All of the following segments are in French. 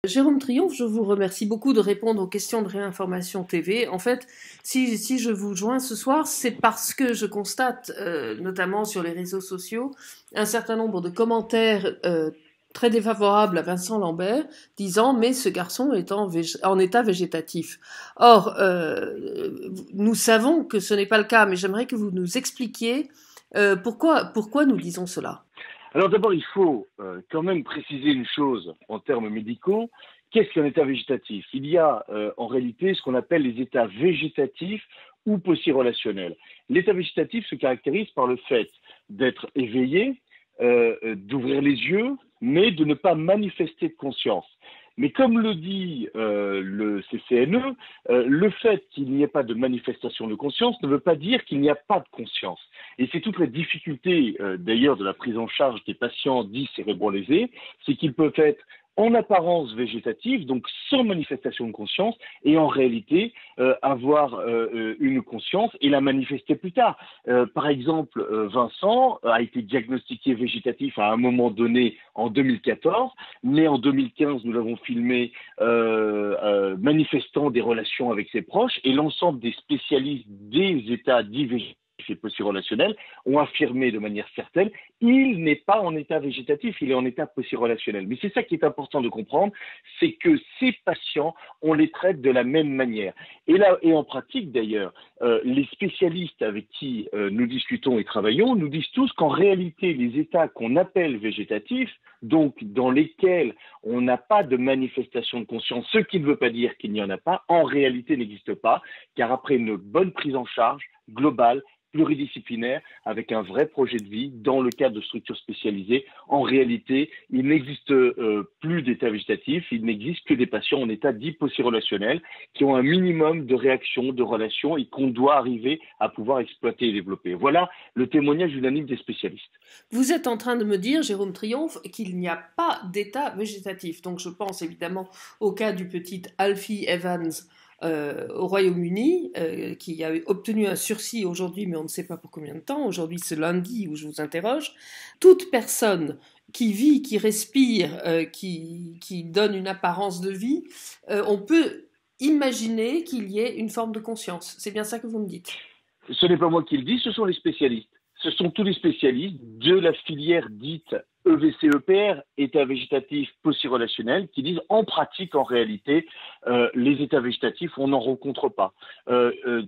Jérôme Triomphe, je vous remercie beaucoup de répondre aux questions de Réinformation TV. En fait, si je vous joins ce soir, c'est parce que je constate, notamment sur les réseaux sociaux, un certain nombre de commentaires très défavorables à Vincent Lambert, disant « mais ce garçon est en état végétatif ». Or, nous savons que ce n'est pas le cas, mais j'aimerais que vous nous expliquiez pourquoi nous disons cela. Alors d'abord, il faut quand même préciser une chose en termes médicaux. Qu'est-ce qu'un état végétatif? Il y a en réalité ce qu'on appelle les états végétatifs ou possirelationnels. L'état végétatif se caractérise par le fait d'être éveillé, d'ouvrir les yeux, mais de ne pas manifester de conscience. Mais comme le dit le CCNE, le fait qu'il n'y ait pas de manifestation de conscience ne veut pas dire qu'il n'y a pas de conscience. Et c'est toute la difficulté d'ailleurs de la prise en charge des patients dits cérébrolésés, c'est qu'ils peuvent être en apparence végétatifs, donc sans manifestation de conscience, et en réalité avoir une conscience et la manifester plus tard. Par exemple, Vincent a été diagnostiqué végétatif à un moment donné en 2014, mais en 2015, nous l'avons filmé manifestant des relations avec ses proches, et l'ensemble des spécialistes des états dits végétatifs et possirelationnels ont affirmé de manière certaine, il n'est pas en état végétatif, il est en état possirelationnel. Mais c'est ça qui est important de comprendre, c'est que ces patients, on les traite de la même manière. Et là, et en pratique d'ailleurs, les spécialistes avec qui nous discutons et travaillons nous disent tous qu'en réalité, les états qu'on appelle végétatifs, donc dans lesquels on n'a pas de manifestation de conscience, ce qui ne veut pas dire qu'il n'y en a pas, en réalité n'existe pas, car après une bonne prise en charge globale, pluridisciplinaire, avec un vrai projet de vie dans le cadre de structures spécialisées. En réalité, il n'existe plus d'état végétatif, il n'existe que des patients en état dit possirelationnel qui ont un minimum de réactions, de relations et qu'on doit arriver à pouvoir exploiter et développer. Voilà le témoignage unanime des spécialistes. Vous êtes en train de me dire, Jérôme Triomphe, qu'il n'y a pas d'état végétatif. Donc je pense évidemment au cas du petit Alfie Evans au Royaume-Uni, qui a obtenu un sursis aujourd'hui, mais on ne sait pas pour combien de temps. Aujourd'hui, c'est lundi où je vous interroge. Toute personne qui vit, qui respire, qui donne une apparence de vie, on peut imaginer qu'il y ait une forme de conscience. C'est bien ça que vous me dites? Ce n'est pas moi qui le dis, ce sont les spécialistes. Ce sont tous les spécialistes de la filière dite EVC-EPR, état végétatif possirelationnel, qui disent en pratique, en réalité, les états végétatifs, on n'en rencontre pas.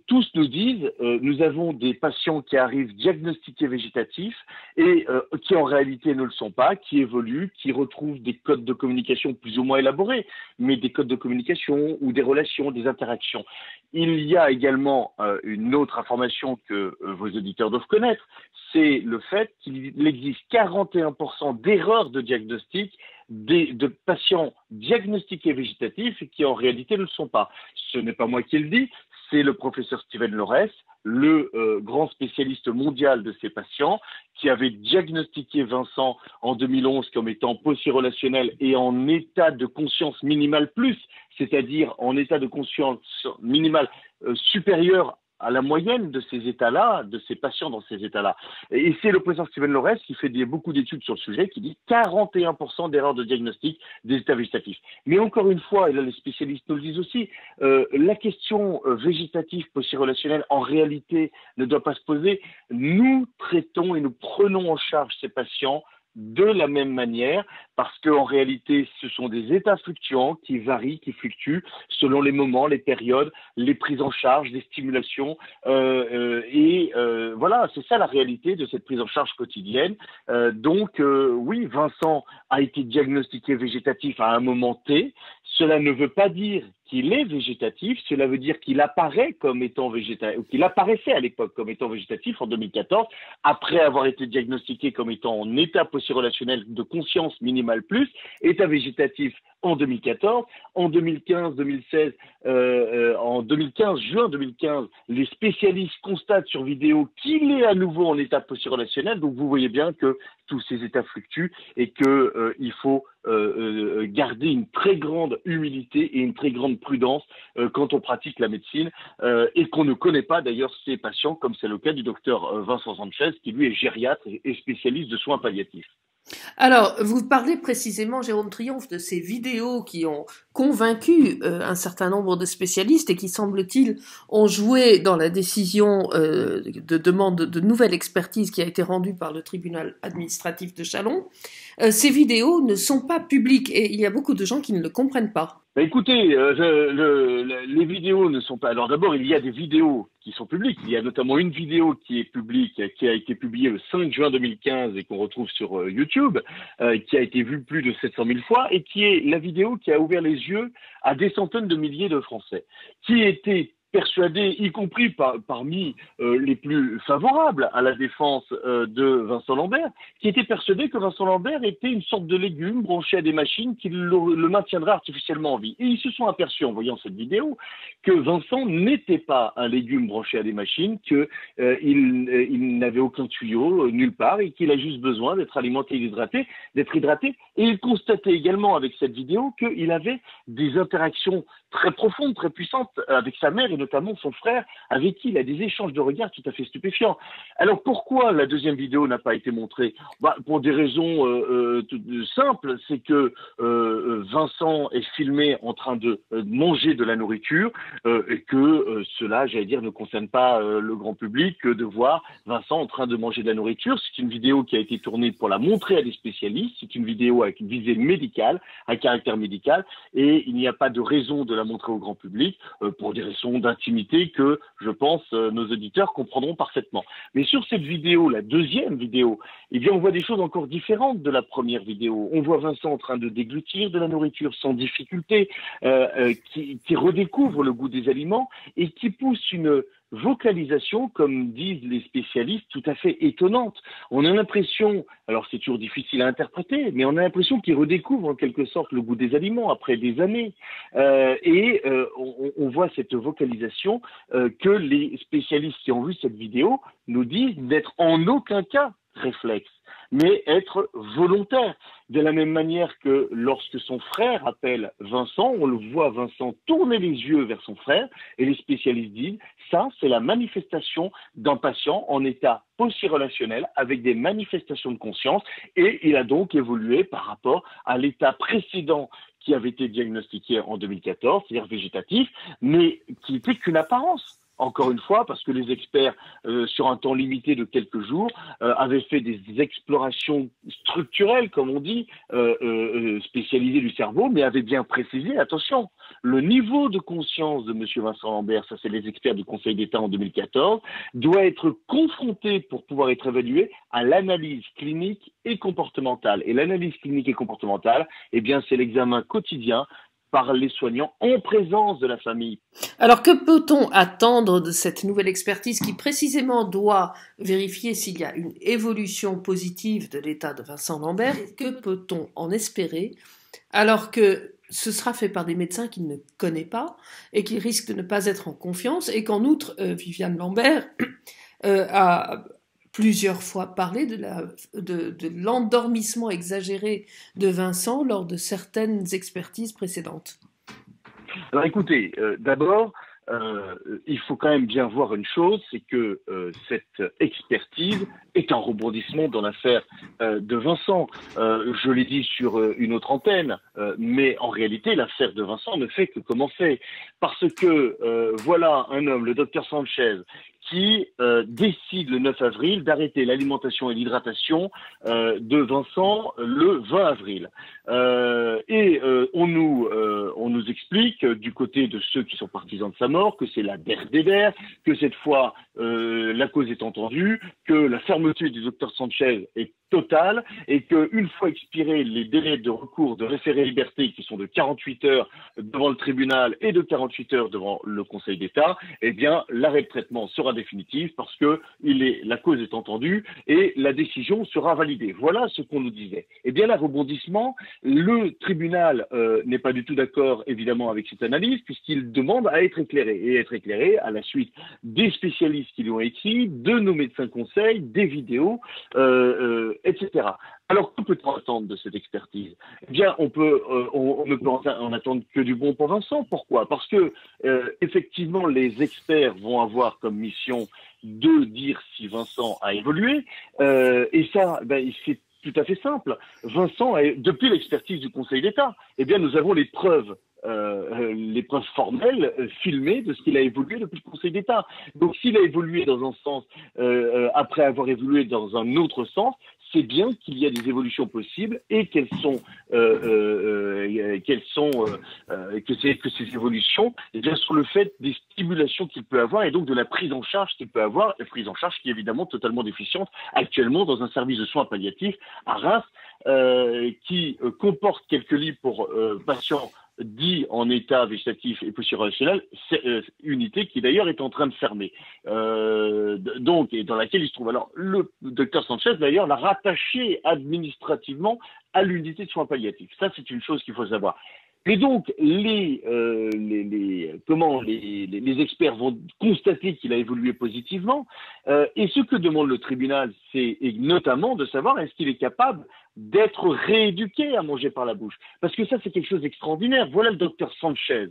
Tous nous disent, nous avons des patients qui arrivent diagnostiqués végétatifs et qui en réalité ne le sont pas, qui évoluent, qui retrouvent des codes de communication plus ou moins élaborés, mais des codes de communication ou des relations, des interactions. Il y a également une autre information que vos auditeurs doivent connaître, c'est le fait qu'il existe 41% d'erreurs de diagnostic de patients diagnostiqués végétatifs et qui en réalité ne le sont pas. Ce n'est pas moi qui le dis, c'est le professeur Steven Lorès, le grand spécialiste mondial de ces patients, qui avait diagnostiqué Vincent en 2011 comme étant possirelationnel et en état de conscience minimale plus, c'est-à-dire en état de conscience minimale supérieur à la moyenne de ces états-là, de ces patients dans ces états-là. Et c'est le professeur Steven Lorès qui fait beaucoup d'études sur le sujet, qui dit 41% d'erreurs de diagnostic des états végétatifs. Mais encore une fois, et là les spécialistes nous le disent aussi, la question végétative possirelationnelle en réalité ne doit pas se poser. Nous traitons et nous prenons en charge ces patients de la même manière, parce qu'en réalité, ce sont des états fluctuants qui varient, qui fluctuent selon les moments, les périodes, les prises en charge, les stimulations. Voilà, c'est ça la réalité de cette prise en charge quotidienne. Oui, Vincent a été diagnostiqué végétatif à un moment T. Cela ne veut pas dire qu'il est végétatif, cela veut dire qu'il apparaît comme étant végétatif, ou qu'il apparaissait à l'époque comme étant végétatif en 2014, après avoir été diagnostiqué comme étant en état possirelationnel de conscience minimale plus, état végétatif en 2014, en 2015, 2016, en 2015, juin 2015, les spécialistes constatent sur vidéo qu'il est à nouveau en état possirelationnel, donc vous voyez bien que tous ces états fluctuent et qu'il faut garder une très grande humilité et une très grande prudence quand on pratique la médecine et qu'on ne connaît pas d'ailleurs ces patients, comme c'est le cas du docteur Vincent Sanchez, qui lui est gériatre et spécialiste de soins palliatifs. Alors, vous parlez précisément, Jérôme Triomphe, de ces vidéos qui ont convaincu un certain nombre de spécialistes et qui, semble-t-il, ont joué dans la décision de demande de nouvelle expertise qui a été rendue par le tribunal administratif de Châlons. Ces vidéos ne sont pas publiques et il y a beaucoup de gens qui ne le comprennent pas. Bah écoutez, les vidéos ne sont pas. Alors d'abord, il y a des vidéos qui sont publiques. Il y a notamment une vidéo qui est publique, qui a été publiée le 5 juin 2015 et qu'on retrouve sur YouTube, qui a été vue plus de 700 000 fois et qui est la vidéo qui a ouvert les yeux à des centaines de milliers de Français qui étaient persuadés, y compris parmi les plus favorables à la défense de Vincent Lambert, qui étaient persuadés que Vincent Lambert était une sorte de légume branché à des machines qui le maintiendrait artificiellement en vie. Et ils se sont aperçus en voyant cette vidéo que Vincent n'était pas un légume branché à des machines, qu'il n'avait aucun tuyau nulle part et qu'il a juste besoin d'être alimenté et d'être hydraté. Et ils constataient également avec cette vidéo qu'il avait des interactions très profondes, très puissantes avec sa mère et notamment son frère, avec qui il a des échanges de regards tout à fait stupéfiants. Alors pourquoi la deuxième vidéo n'a pas été montrée? Pour des raisons simples, c'est que Vincent est filmé en train de manger de la nourriture et que cela, j'allais dire, ne concerne pas le grand public que de voir Vincent en train de manger de la nourriture. C'est une vidéo qui a été tournée pour la montrer à des spécialistes, c'est une vidéo avec une visée médicale, à caractère médical, et il n'y a pas de raison de la montrer au grand public pour des raisons d'intimité que, je pense, nos auditeurs comprendront parfaitement. Mais sur cette vidéo, la deuxième vidéo, eh bien, on voit des choses encore différentes de la première vidéo. On voit Vincent en train de déglutir de la nourriture sans difficulté, qui redécouvre le goût des aliments et qui pousse une vocalisation, comme disent les spécialistes, tout à fait étonnante. On a l'impression, alors c'est toujours difficile à interpréter, mais on a l'impression qu'il redécouvre en quelque sorte le goût des aliments après des années. On voit cette vocalisation que les spécialistes qui ont vu cette vidéo nous disent n'être en aucun cas réflexe, mais être volontaire. De la même manière que lorsque son frère appelle Vincent, on le voit Vincent tourner les yeux vers son frère et les spécialistes disent ça, c'est la manifestation d'un patient en état post-relationnel avec des manifestations de conscience et il a donc évolué par rapport à l'état précédent qui avait été diagnostiqué en 2014, c'est-à-dire végétatif, mais qui n'était qu'une apparence. Encore une fois, parce que les experts, sur un temps limité de quelques jours, avaient fait des explorations structurelles, comme on dit, spécialisées du cerveau, mais avaient bien précisé, attention, le niveau de conscience de M. Vincent Lambert, ça c'est les experts du Conseil d'État en 2014, doit être confronté pour pouvoir être évalué à l'analyse clinique et comportementale. Et l'analyse clinique et comportementale, eh bien, c'est l'examen quotidien par les soignants en présence de la famille. Alors que peut-on attendre de cette nouvelle expertise qui précisément doit vérifier s'il y a une évolution positive de l'état de Vincent Lambert? Que peut-on en espérer alors que ce sera fait par des médecins qu'il ne connaît pas et qui risquent de ne pas être en confiance et qu'en outre, Viviane Lambert a plusieurs fois parlé de l'endormissement exagéré de Vincent lors de certaines expertises précédentes. Alors écoutez, d'abord, il faut quand même bien voir une chose, c'est que cette expertise est un rebondissement dans l'affaire de Vincent. Je l'ai dit sur une autre antenne, mais en réalité, l'affaire de Vincent ne fait que commencer. Parce que voilà un homme, le docteur Sanchez, qui décide le 9 avril d'arrêter l'alimentation et l'hydratation de Vincent le 20 avril. On nous explique du côté de ceux qui sont partisans de sa mort que c'est la der des der, que cette fois la cause est entendue, que la fermeture du docteur Sanchez est totale et qu'une fois expirés les délais de recours de référé liberté qui sont de 48 heures devant le tribunal et de 48 heures devant le Conseil d'État, eh bien l'arrêt de traitement sera définitif parce que la cause est entendue et la décision sera validée. Voilà ce qu'on nous disait. Eh bien là, rebondissement, le tribunal n'est pas du tout d'accord évidemment avec cette analyse puisqu'il demande à être éclairé et être éclairé à la suite des spécialistes qui lui ont écrit, de nos médecins conseils, des vidéos, etc. Alors, que peut-on attendre de cette expertise? Eh bien, on ne peut en attendre que du bon pour Vincent. Pourquoi? Parce que, effectivement, les experts vont avoir comme mission de dire si Vincent a évolué. Et ça, c'est tout à fait simple. Vincent, depuis l'expertise du Conseil d'État, eh bien, nous avons les preuves formelles filmées de ce qu'il a évolué depuis le Conseil d'État. Donc, s'il a évolué dans un sens après avoir évolué dans un autre sens, c'est bien qu'il y a des évolutions possibles et que ces évolutions, eh bien, sur le fait des stimulations qu'il peut avoir et donc de la prise en charge qu'il peut avoir, une prise en charge qui est évidemment totalement déficiente actuellement dans un service de soins palliatifs à Reims, qui comporte quelques lits pour patients dits en état végétatif et poussiéreux-relationnel, unité qui d'ailleurs est en train de fermer. Donc, et dans laquelle il se trouve. Alors, le docteur Sanchez, d'ailleurs, l'a rattaché administrativement à l'unité de soins palliatifs. Ça, c'est une chose qu'il faut savoir. Et donc, les experts vont constater qu'il a évolué positivement. Et ce que demande le tribunal, c'est notamment de savoir est-ce qu'il est capable d'être rééduqué à manger par la bouche. Parce que ça, c'est quelque chose d'extraordinaire. Voilà le docteur Sanchez,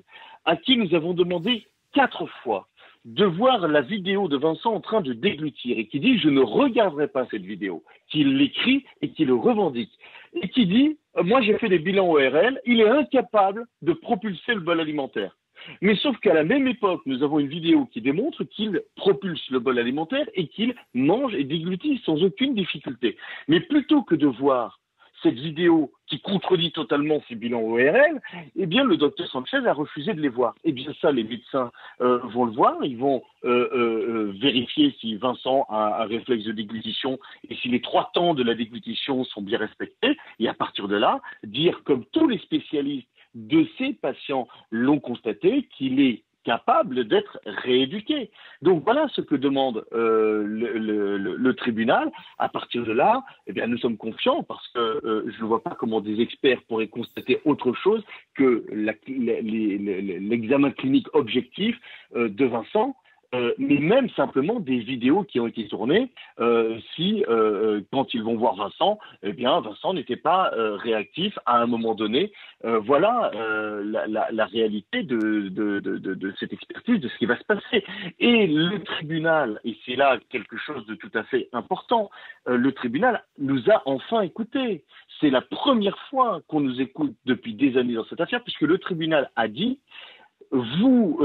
à qui nous avons demandé 4 fois de voir la vidéo de Vincent en train de déglutir et qui dit « je ne regarderai pas cette vidéo », qui l'écrit et qui le revendique. Et qui dit « moi j'ai fait des bilans ORL, il est incapable de propulser le bol alimentaire ». Mais sauf qu'à la même époque, nous avons une vidéo qui démontre qu'il propulse le bol alimentaire et qu'il mange et déglutit sans aucune difficulté. Mais plutôt que de voir cette vidéo qui contredit totalement ces bilans ORL, eh bien, le docteur Sanchez a refusé de les voir. Eh bien, ça, les médecins vont le voir, ils vont vérifier si Vincent a un réflexe de déglutition et si les 3 temps de la déglutition sont bien respectés, et à partir de là, dire, comme tous les spécialistes de ces patients l'ont constaté, qu'il est capable d'être rééduqué. Donc voilà ce que demande le tribunal. À partir de là, eh bien, nous sommes confiants parce que je ne vois pas comment des experts pourraient constater autre chose que l'examen clinique objectif de Vincent. Mais même simplement des vidéos qui ont été tournées, quand ils vont voir Vincent, eh bien Vincent n'était pas réactif à un moment donné. Voilà la réalité de cette expertise, de ce qui va se passer. Et le tribunal, et c'est là quelque chose de tout à fait important, le tribunal nous a enfin écoutés. C'est la première fois qu'on nous écoute depuis des années dans cette affaire, puisque le tribunal a dit vous,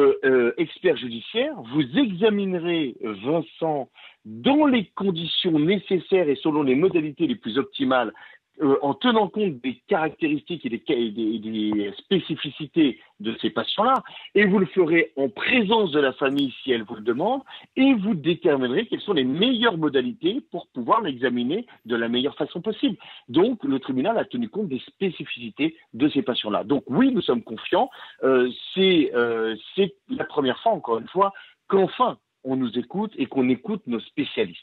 experts judiciaires, vous examinerez Vincent dans les conditions nécessaires et selon les modalités les plus optimales, en tenant compte des caractéristiques et des spécificités de ces patients-là, et vous le ferez en présence de la famille si elle vous le demande, et vous déterminerez quelles sont les meilleures modalités pour pouvoir l'examiner de la meilleure façon possible. Donc, le tribunal a tenu compte des spécificités de ces patients-là. Donc oui, nous sommes confiants. C'est la première fois, encore une fois, qu'enfin on nous écoute et qu'on écoute nos spécialistes.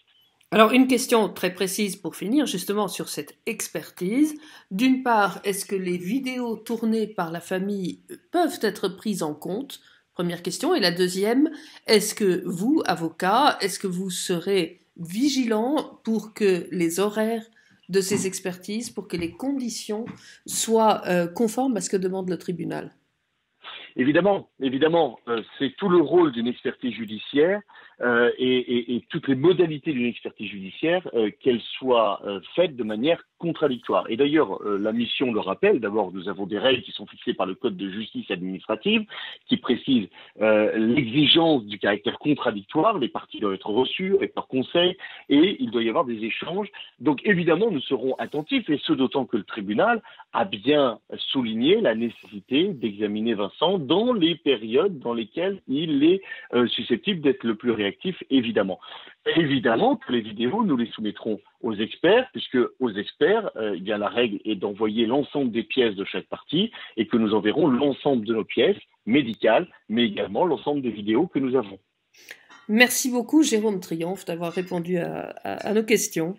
Alors, une question très précise pour finir, justement, sur cette expertise. D'une part, est-ce que les vidéos tournées par la famille peuvent être prises en compte? Première question. Et la deuxième, est-ce que vous, avocat, est-ce que vous serez vigilant pour que les horaires de ces expertises, pour que les conditions soient conformes à ce que demande le tribunal? Évidemment, c'est tout le rôle d'une expertise judiciaire et toutes les modalités d'une expertise judiciaire, qu'elles soient faites de manière contradictoire. Et d'ailleurs, la mission le rappelle. D'abord, nous avons des règles qui sont fixées par le Code de justice administrative qui précisent l'exigence du caractère contradictoire. Les parties doivent être reçues avec leur conseil et il doit y avoir des échanges. Donc évidemment, nous serons attentifs et ce d'autant que le tribunal a bien souligné la nécessité d'examiner Vincent dans les périodes dans lesquelles il est susceptible d'être le plus réactif, évidemment. Évidemment que les vidéos, nous les soumettrons aux experts, puisque aux experts, eh bien, la règle est d'envoyer l'ensemble des pièces de chaque partie et que nous enverrons l'ensemble de nos pièces médicales, mais également l'ensemble des vidéos que nous avons. Merci beaucoup, Jérôme Triomphe, d'avoir répondu à nos questions.